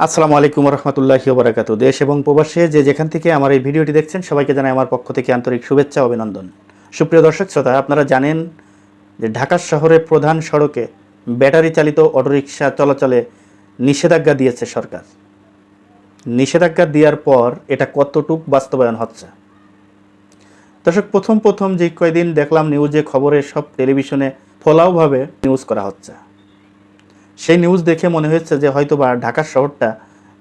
আসসালামু আলাইকুম রহমতুল্লাহি ওয়া বারাকাতুহু। দেশ এবং প্রবাসে যে যেখান থেকে আমার এই ভিডিওটি দেখছেন সবাইকে জানাই আমার পক্ষ থেকে আন্তরিক শুভেচ্ছা ও অভিনন্দন। সুপ্রিয় দর্শক শ্রোতা, আপনারা জানেন যে ঢাকা শহরের প্রধান সড়কে ব্যাটারি চালিত অটোরিকশা চলাচলে নিষেধাজ্ঞা দিয়েছে সরকার। নিষেধাজ্ঞা দেওয়ার পর এটা কতটুক বাস্তবায়ন হচ্ছে? দর্শক, প্রথম যে কয়দিন দেখলাম নিউজে, খবরে, সব টেলিভিশনে ফলাওভাবে নিউজ করা হচ্ছে। সেই নিউজ দেখে মনে হয়েছে যে হয়তোবা ঢাকা শহরটা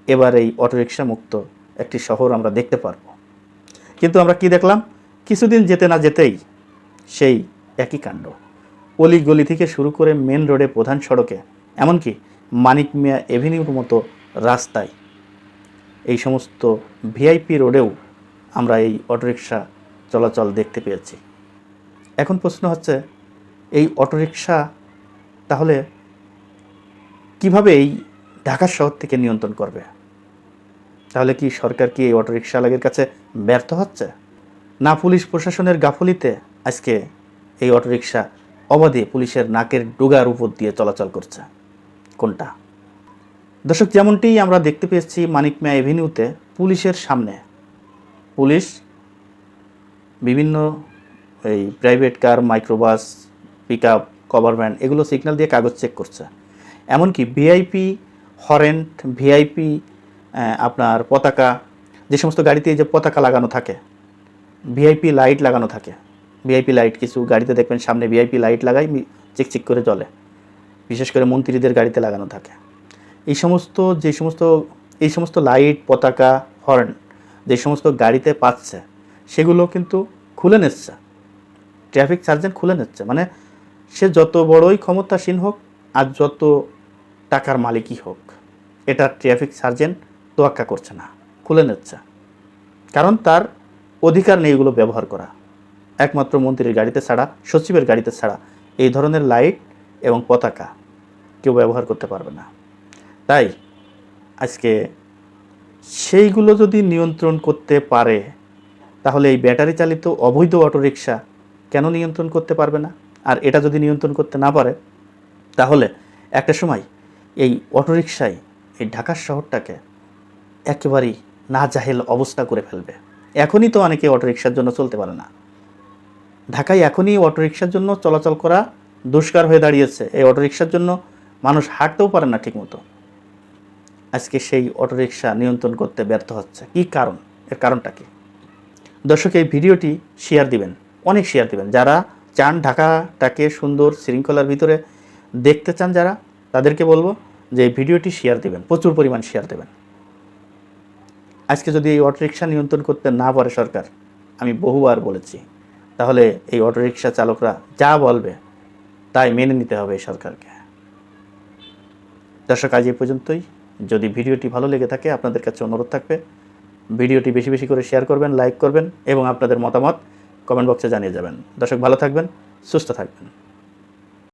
এবার এই অটোরিকশা মুক্ত একটি শহর আমরা দেখতে পারবো। কিন্তু আমরা কি দেখলাম? কিছুদিন যেতে না যেতেই সেই একই কাণ্ড। অলি গলি থেকে শুরু করে মেন রোডে, প্রধান সড়কে, এমনকি মানিক মিয়া এভিনিউর মতো রাস্তায়, এই সমস্ত ভিআইপি রোডেও আমরা এই অটোরিকশা চলাচল দেখতে পেয়েছি। এখন প্রশ্ন হচ্ছে, এই অটোরিকশা তাহলে কিভাবে এই ঢাকা শহর থেকে নিয়ন্ত্রণ করবে? তাহলে কি সরকার কি এই অটোরিকশাওয়ালাদের কাছে ব্যর্থ হচ্ছে, না পুলিশ প্রশাসনের গাফলিতে আজকে এই অটোরিকশা অবাধে পুলিশের নাকের ডুগার উপর দিয়ে চলাচল করছে? কোনটা? দর্শক, যেমনটি আমরা দেখতে পেয়েছি মানিক মিয়া এভিনিউতে পুলিশের সামনে পুলিশ বিভিন্ন এই private car, microbus, pick up, cover van এগুলো সিগন্যাল দিয়ে কাগজ চেক করছে। এমনকি ভিআইপি হরেন্ট, ভিআইপি আপনার পতাকা, যে সমস্ত গাড়িতে যে পতাকা লাগানো থাকে, ভিআইপি লাইট লাগানো থাকে, ভিআইপি লাইট কিছু গাড়িতে দেখবেন সামনে ভিআইপি লাইট লাগাই চিকচিক করে জ্বলে, বিশেষ করে মন্ত্রীদের গাড়িতে লাগানো থাকে। এই সমস্ত লাইট, পতাকা, হর্ন যে সমস্ত গাড়িতে পাচ্ছে সেগুলো কিন্তু খুলে নিচ্ছে ট্রাফিক সার্জেন্ট, খুলে নিচ্ছে। মানে সে যত বড়ই ক্ষমতাসীন হোক আর যত টাকার মালিকই হোক, এটা ট্রাফিক সার্জেন্ট তোয়াক্কা করছে না, খুলে নিচ্ছে। কারণ তার অধিকার নেই এগুলো ব্যবহার করা। একমাত্র মন্ত্রীর গাড়িতে ছাড়া, সচিবের গাড়িতে ছাড়া এই ধরনের লাইট এবং পতাকা কেউ ব্যবহার করতে পারবে না। তাই আজকে সেইগুলো যদি নিয়ন্ত্রণ করতে পারে, তাহলে এই ব্যাটারি চালিত অবৈধ অটোরিকশা কেন নিয়ন্ত্রণ করতে পারবে না? আর এটা যদি নিয়ন্ত্রণ করতে না পারে, তাহলে একটা সময় এই অটোরিকশায় এই ঢাকা শহরটাকে একেবারেই নাজাহেল অবস্থা করে ফেলবে। এখনই তো অনেকে অটোরিকশার জন্য চলতে পারে না। ঢাকায় এখনই অটোরিকশার জন্য চলাচল করা দুষ্কার হয়ে দাঁড়িয়েছে। এই অটোরিকশার জন্য মানুষ হাঁটতেও পারে না ঠিকমতো। আজকে সেই অটোরিকশা নিয়ন্ত্রণ করতে ব্যর্থ হচ্ছে। কি কারণ? এর কারণটা কি? দর্শক, এই ভিডিওটি শেয়ার দিবেন, অনেক শেয়ার দিবেন। যারা চান ঢাকাটাকে সুন্দর শৃঙ্খলার ভিতরে দেখতে চান, যারা, তাদেরকে বলবো যে এই ভিডিওটি শেয়ার দিবেন, প্রচুর পরিমাণ শেয়ার দেবেন। আজকে যদি এই অটোরিকশা নিয়ন্ত্রণ করতে না পারে সরকার, আমি বহুবার বলেছি, তাহলে এই অটোরিকশা চালকরা যা বলবে তাই মেনে নিতে হবে এই সরকারকে। দর্শক, আজ এই পর্যন্তই। যদি ভিডিওটি ভালো লেগে থাকে, আপনাদের কাছে অনুরোধ থাকবে ভিডিওটি বেশি বেশি করে শেয়ার করবেন, লাইক করবেন এবং আপনাদের মতামত কমেন্ট বক্সে জানিয়ে যাবেন। দর্শক, ভালো থাকবেন, সুস্থ থাকবেন।